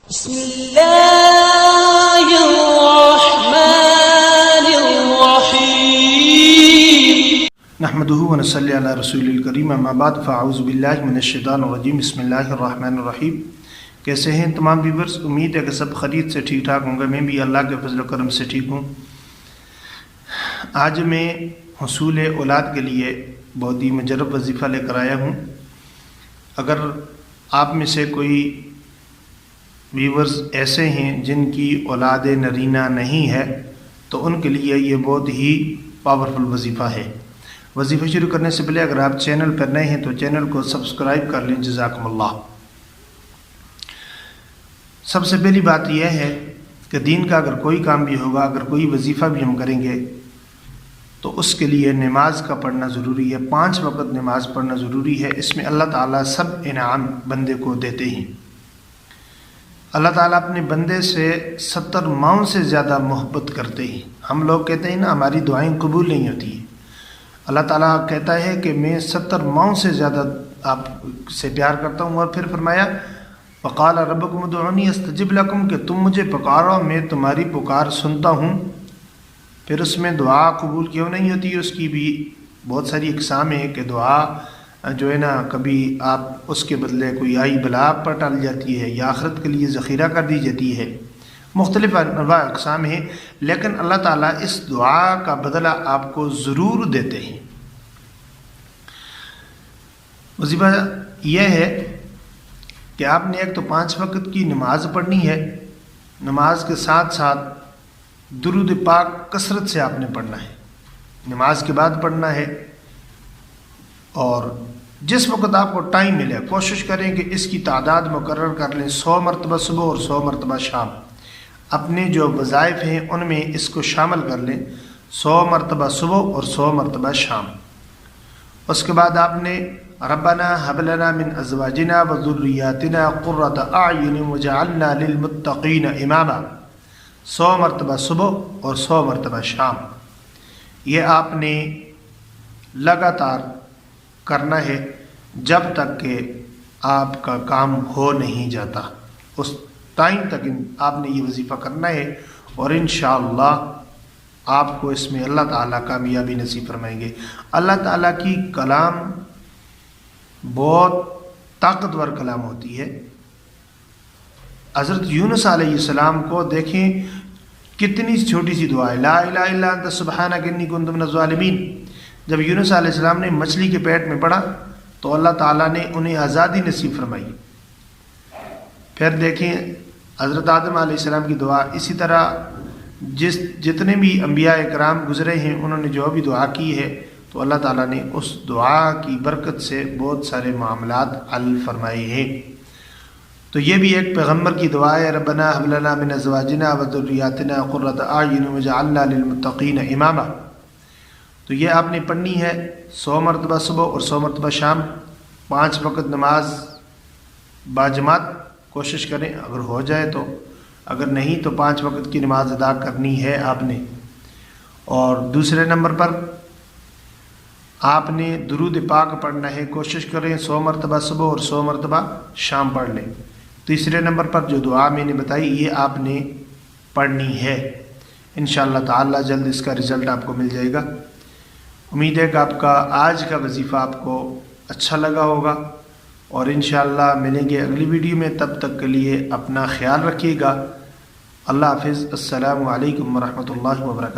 بسم اللہ الرحمن الرحیم نحمده ونصلی علی رسول الکریم اما بعد فاعوذ باللہ من الشیطان الرجیم بسم اللہ الرحمن الرحیم۔ کیسے ہیں تمام ویورز؟ امید ہے کہ سب خرید سے ٹھیک ٹھاک ہوں گے۔ میں بھی اللہ کے فضل و کرم سے ٹھیک ہوں۔ آج میں حصول اولاد کے لیے بہت ہی مجرب وظیفہ لے کر آیا ہوں۔ اگر آپ میں سے کوئی ویورز ایسے ہیں جن کی اولاد نرینہ نہیں ہے تو ان کے لیے یہ بہت ہی پاورفل وظیفہ ہے۔ وظیفہ شروع کرنے سے پہلے اگر آپ چینل پر نئے ہیں تو چینل کو سبسکرائب کر لیں، جزاکم اللہ۔ سب سے پہلی بات یہ ہے کہ دین کا اگر کوئی کام بھی ہوگا، اگر کوئی وظیفہ بھی ہم کریں گے تو اس کے لیے نماز کا پڑھنا ضروری ہے۔ 5 وقت نماز پڑھنا ضروری ہے۔ اس میں اللہ تعالیٰ سب انعام بندے کو دیتے ہیں۔ اللہ تعالیٰ اپنے بندے سے 70 ماؤں سے زیادہ محبت کرتے ہیں۔ ہم لوگ کہتے ہیں نا ہماری دعائیں قبول نہیں ہوتی ہیں، اللہ تعالیٰ کہتا ہے کہ میں 70 ماؤں سے زیادہ آپ سے پیار کرتا ہوں۔ اور پھر فرمایا وقال ربکم ادعونی استجب لکم، کہ تم مجھے پکارو میں تمہاری پکار سنتا ہوں۔ پھر اس میں دعا قبول کیوں نہیں ہوتی، اس کی بھی بہت ساری اقسام ہیں کہ دعا جو ہے نا کبھی آپ اس کے بدلے کوئی آئی بلا پر ٹل جاتی ہے یا آخرت کے لیے ذخیرہ کر دی جاتی ہے، مختلف انواع اقسام ہیں، لیکن اللہ تعالیٰ اس دعا کا بدلہ آپ کو ضرور دیتے ہیں۔ وظیفہ یہ ہے کہ آپ نے ایک تو 5 وقت کی نماز پڑھنی ہے، نماز کے ساتھ ساتھ درود پاک کثرت سے آپ نے پڑھنا ہے، نماز کے بعد پڑھنا ہے، اور جس وقت آپ کو ٹائم ملے کوشش کریں کہ اس کی تعداد مقرر کر لیں، 100 مرتبہ صبح اور 100 مرتبہ شام۔ اپنے جو وظائف ہیں ان میں اس کو شامل کر لیں، 100 مرتبہ صبح اور 100 مرتبہ شام۔ اس کے بعد آپ نے ربنا هب لنا من ازواجنا وذریاتنا قرۃ اعین واجعلنا للمتقین اماما، 100 مرتبہ صبح اور 100 مرتبہ شام۔ یہ آپ نے لگاتار کرنا ہے جب تک کہ آپ کا کام ہو نہیں جاتا، اس ٹائم تک آپ نے یہ وظیفہ کرنا ہے، اور انشاءاللہ آپ کو اس میں اللہ تعالیٰ کامیابی نصیب فرمائیں گے۔ اللہ تعالیٰ کی کلام بہت طاقتور کلام ہوتی ہے۔ حضرت یونس علیہ السلام کو دیکھیں، کتنی چھوٹی سی دعا ہے، لا الہ الا انت سبحانک انی کنت من الظالمین۔ جب یونس علیہ السلام نے مچھلی کے پیٹ میں پڑا تو اللہ تعالیٰ نے انہیں آزادی نصیب فرمائی۔ پھر دیکھیں حضرت آدم علیہ السلام کی دعا، اسی طرح جتنے بھی انبیاء کرام گزرے ہیں انہوں نے جو بھی دعا کی ہے تو اللہ تعالیٰ نے اس دعا کی برکت سے بہت سارے معاملات حل فرمائے ہیں۔ تو یہ بھی ایک پیغمبر کی دعا ہے، ربنا هب لنا من ازواجنا وذریاتنا قرۃ اعین واجعلنا للمتقین اماما۔ تو یہ آپ نے پڑھنی ہے 100 مرتبہ صبح اور 100 مرتبہ شام۔ 5 وقت نماز باجماعت کوشش کریں، اگر ہو جائے تو، اگر نہیں تو 5 وقت کی نماز ادا کرنی ہے آپ نے۔ اور دوسرے نمبر پر آپ نے درود پاک پڑھنا ہے، کوشش کریں 100 مرتبہ صبح اور 100 مرتبہ شام پڑھ لیں۔ تیسرے نمبر پر جو دعا میں نے بتائی یہ آپ نے پڑھنی ہے، انشاءاللہ تعالی جلد اس کا رزلٹ آپ کو مل جائے گا۔ امید ہے کہ آپ کا آج کا وظیفہ آپ کو اچھا لگا ہوگا، اور انشاءاللہ ملیں گے اگلی ویڈیو میں۔ تب تک کے لیے اپنا خیال رکھیے گا۔ اللہ حافظ۔ السلام علیکم ورحمۃ اللہ وبرکاتہ۔